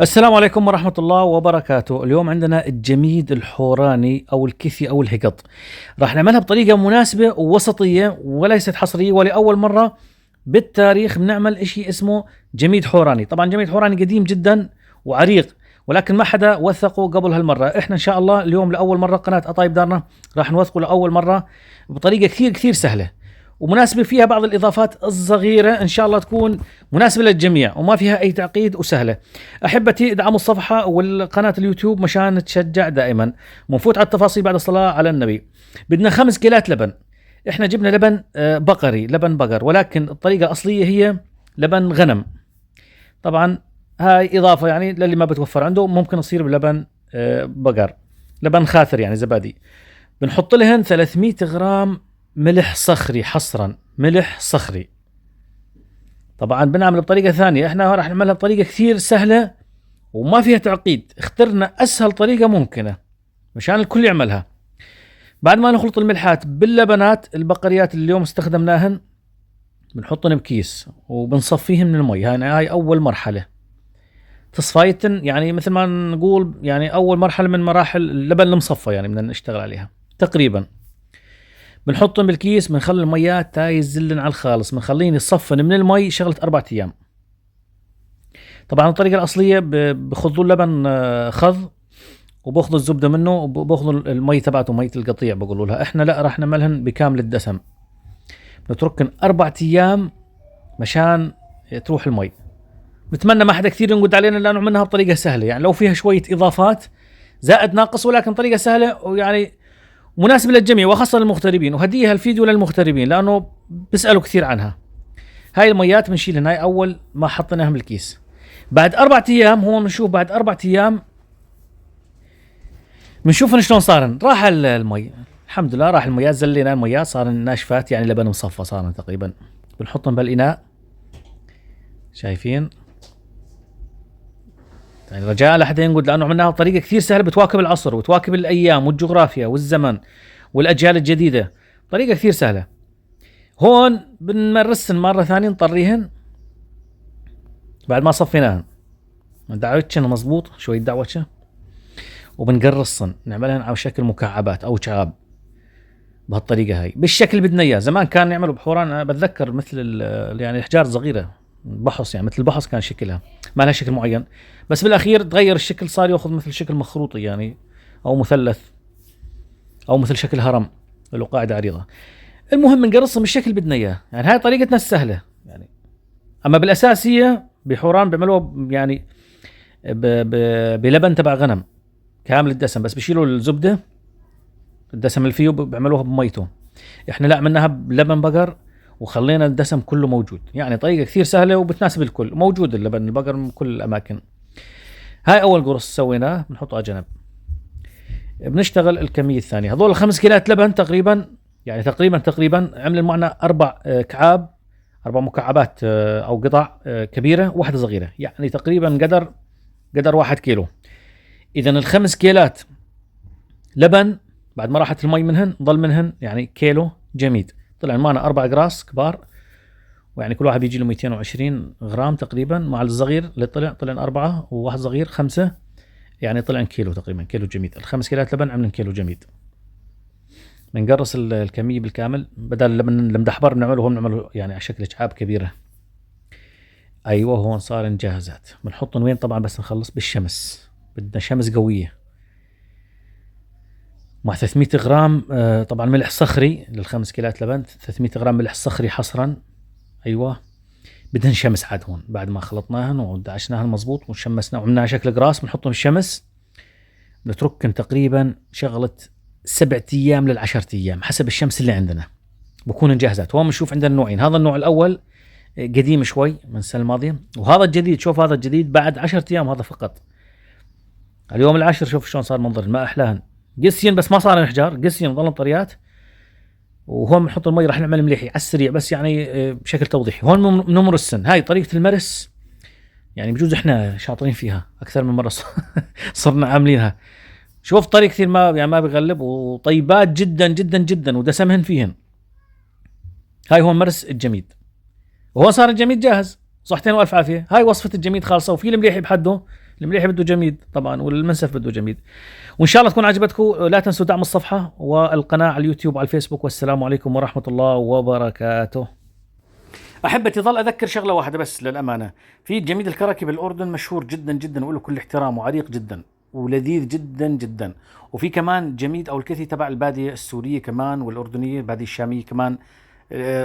السلام عليكم ورحمة الله وبركاته. اليوم عندنا الجميد الحوراني أو الكثي أو الهقط. راح نعملها بطريقة مناسبة ووسطية وليست حصرية، ولأول مرة بالتاريخ بنعمل إشي اسمه جميد حوراني. طبعا جميد حوراني قديم جدا وعريق، ولكن ما حدا وثقه قبل هالمرة. إحنا إن شاء الله اليوم لأول مرة قناة أطايب دارنا راح نوثقه لأول مرة بطريقة كثير كثير سهلة ومناسبة، فيها بعض الإضافات الصغيرة إن شاء الله تكون مناسبة للجميع وما فيها أي تعقيد وسهلة. أحبتي ادعموا الصفحة والقناة اليوتيوب مشان تشجع دائما. ونفوت على التفاصيل بعد الصلاة على النبي. بدنا 5 كيلات لبن. إحنا جبنا لبن بقري، لبن بقر، ولكن الطريقة الأصلية هي لبن غنم. طبعا هاي إضافة يعني للي ما بتوفر عنده، ممكن يصير بلبن بقر، لبن خاثر يعني زبادي. بنحط لهن 300 غرام ملح صخري، حصرا ملح صخري. طبعا بنعمل بطريقة ثانية، احنا راح نعملها بطريقة كثير سهلة وما فيها تعقيد، اخترنا اسهل طريقة ممكنة مشان الكل يعملها. بعد ما نخلط الملحات باللبنات البقريات اللي اليوم استخدمناهن، بنحطن بكيس وبنصفيهن من المي. هاي اول مرحلة تصفايتن، يعني مثل ما نقول يعني اول مرحلة من مراحل اللبن المصفى، يعني بدنا نشتغل عليها تقريبا. بنحطهم بالكيس، بنخلي الميات تاي يزلن على الخالص، بنخلين يصفن من المي شغلة 4 أيام. طبعا الطريقة الأصلية بخذوا اللبن خض، وباخذوا الزبدة منه وباخذوا المي تبعته، مية القطيع بقولوا لها. احنا لا، راح نعملهن بكامل الدسم، بنتركن 4 أيام مشان تروح المي. بتمنى ما حدا كثير ينقد علينا لأنه عملناها بطريقة سهلة، يعني لو فيها شوية إضافات زائد ناقص، ولكن طريقة سهلة ويعني مناسب للجميع وخاصة للمغتربين. وهديها الفيديو للمغتربين لأنه بيسألوا كثير عنها. هاي الميات بنشيلها، هاي أول ما حطيناها بالكيس. بعد 4 أيام هون بنشوف، بعد 4 أيام بنشوف شلون صارن. راح المي الحمد لله، راح الميات، زلينا الميات صار ناشفات، يعني لبن مصفى صار تقريبا. بنحطهم بالإناء، شايفين؟ يعني رجاء لحد ينقد، لأنه عملناها بطريقة كثير سهلة بتواكب العصر وتواكب الأيام والجغرافيا والزمن والأجيال الجديدة، طريقة كثير سهلة. هون بنمرسن مرة ثانية، نطريهن بعد ما صفيناهن، ندعوتشن مزبوط شوية دعوتشة، وبنقرصن نعملهن على شكل مكعبات أو شعاب بهالطريقة. هاي بالشكل بدنا إياه. زمان كان يعملوا بحوران، أنا بتذكر مثل يعني الأحجار الصغيرة، بحص يعني مثل البحص كان شكلها، ما لها شكل معين، بس بالأخير تغير الشكل، صار يأخذ مثل شكل مخروطي يعني، أو مثلث، أو مثل شكل هرم له قاعدة عريضة. المهم نقرصهم بالشكل بدنا إياه، يعني هاي طريقتنا السهلة يعني. أما بالأساس هي بحوران بيعملوها يعني بلبن تبع غنم كامل الدسم، بس بيشيلوا الزبدة، الدسم اللي فيه بيعملوها بميته. إحنا لا، عملناها بلبن بقر وخلينا الدسم كله موجود، يعني طريقة كثير سهلة وبتناسب الكل. موجود اللبن البقر من كل الأماكن. هاي أول قرص سويناه بنحطه على جنب. بنشتغل الكمية الثانية. هذول 5 كيلات لبن تقريبا، يعني تقريبا عمل معنا 4 كعاب، 4 مكعبات أو قطع كبيرة واحدة صغيرة، يعني تقريبا قدر 1 كيلو. إذن 5 كيلات لبن بعد ما راحت المي منهن ضل منهن يعني كيلو جميد. طلع معنا 4 أقراص كبار، ويعني كل واحد بيجي له 220 غرام تقريبا، مع الصغير اللي طلع 4 وواحد صغير 5، يعني طلع كيلو تقريبا، كيلو جميد. 5 كيلات لبن عملن كيلو جميد. بنقرص الكمية بالكامل، بدل اللبن المدحبر بنعمله هون، بنعمله يعني على شكل شعاب كبيرة. أيوة هون صار جاهزات. بنحطن وين؟ طبعا بس نخلص بالشمس، بدنا شمس قوية، مع 300 غرام طبعا ملح صخري لل5 كيلات لبن، 300 غرام ملح صخري حصرا. أيوة بدهن شمس عاد هون، بعد ما خلطناهن ودعشناهن مزبوط وشمسنا وعملناها شكل قراص، بنحطهم بالشمس، بنتركن تقريبا شغلة 7 أيام ل10 أيام حسب الشمس اللي عندنا، بكون جاهزات. هون بنشوف عندنا النوعين، هذا النوع الأول قديم شوي من السنة الماضية، وهذا الجديد. شوف هذا الجديد بعد 10 أيام هذا فقط. اليوم العاشر شوف شلون صار منظر الماء، أحلاهن قسين، بس ما صار انحجار، قسين ظلن طريات. وهون بنحط المي، راح نعمل مليحي على السريع بس يعني بشكل توضيحي. هون بنمرسن، هاي طريقة المرس، يعني بجوز احنا شاطرين فيها أكثر من مرة صرنا عاملينها. شوف طريق كثير ما يعني ما بغلب، وطيبات جدا جدا جدا ودسمهن فيهن. هاي هون مرس الجميد، وهون صار الجميد جاهز. صحتين والف عافية. هاي وصفة الجميد خالصة، وفي المليحي بحده المليحي بده جميد طبعا، والمنسف بده جميد. وان شاء الله تكون عجبتكم. لا تنسوا دعم الصفحه والقناه على اليوتيوب وعلى الفيسبوك. والسلام عليكم ورحمه الله وبركاته. احبتي ظل اذكر شغله واحده بس للامانه، في جميد الكركي بالاردن مشهور جدا جدا وله كل احترام وعريق جدا ولذيذ جدا جدا. وفي كمان جميد او الكثي تبع الباديه السوريه كمان والاردنيه، الباديه الشاميه كمان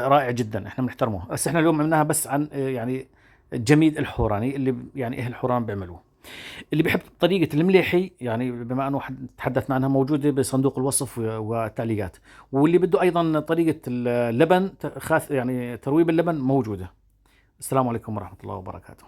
رائع جدا، احنا بنحترمه. بس احنا اليوم عملناها بس عن يعني الجميد الحوراني اللي يعني اهل الحوران بيعملوه. اللي بيحب طريقة المليحي يعني بما أنه تحدثنا عنها موجودة بصندوق الوصف والتعليقات. واللي بده أيضا طريقة اللبن يعني ترويب اللبن موجودة. السلام عليكم ورحمة الله وبركاته.